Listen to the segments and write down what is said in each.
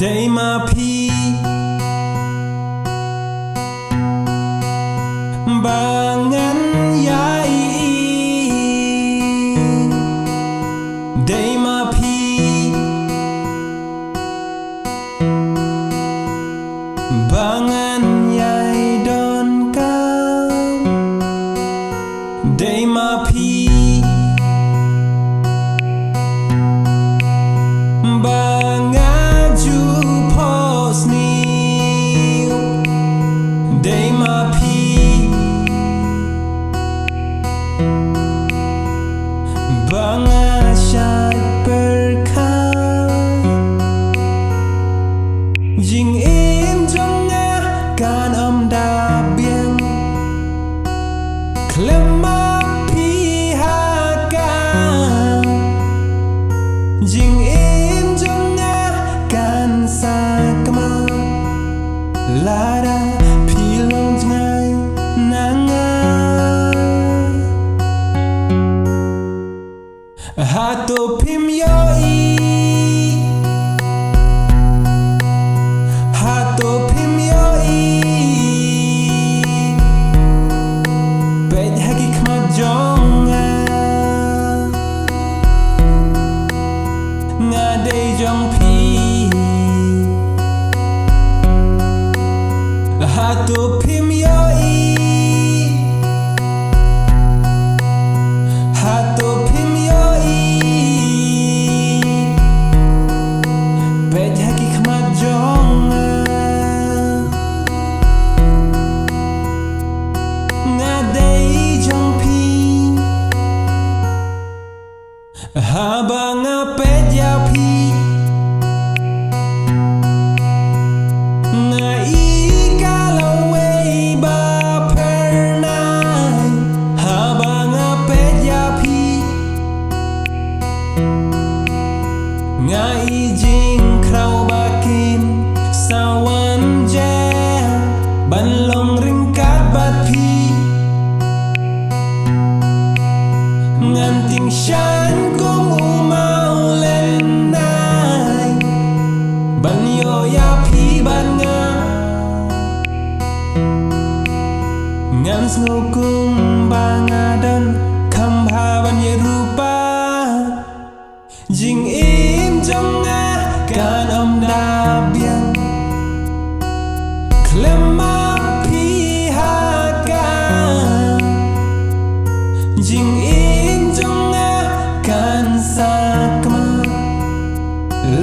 Day ma phi ba ngắn yai Day ma phi ba ngắn yai don cam Day ma phi ba ngã chu pos niu Day ma phi ba ngã shai berkah Jingim jong kan dapbiang Khlem phi haka Jingim jong kan sakma Lada phi long jngai nanga Hato phim iohi Hato phim iohi Bed hagi khma jong Nga day jong phi Hato phim iohi Hato phim iohi Bed hagi khma jong Nga day jong phi Haba nga ped ya phi Nga ikalaway ba pernay Haba nga ped ya phi Nga ijing kraw bakin sawan je Banlong ringkat bat phi Ngan ting shan kong umau len nai Ban yo ya phi ban nga Ngan sngo kung ba nga dan Kham ha ban ye rupa Jingim jong kan dapbiang Khlem phi haka Jingim jong kan sakma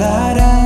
Lada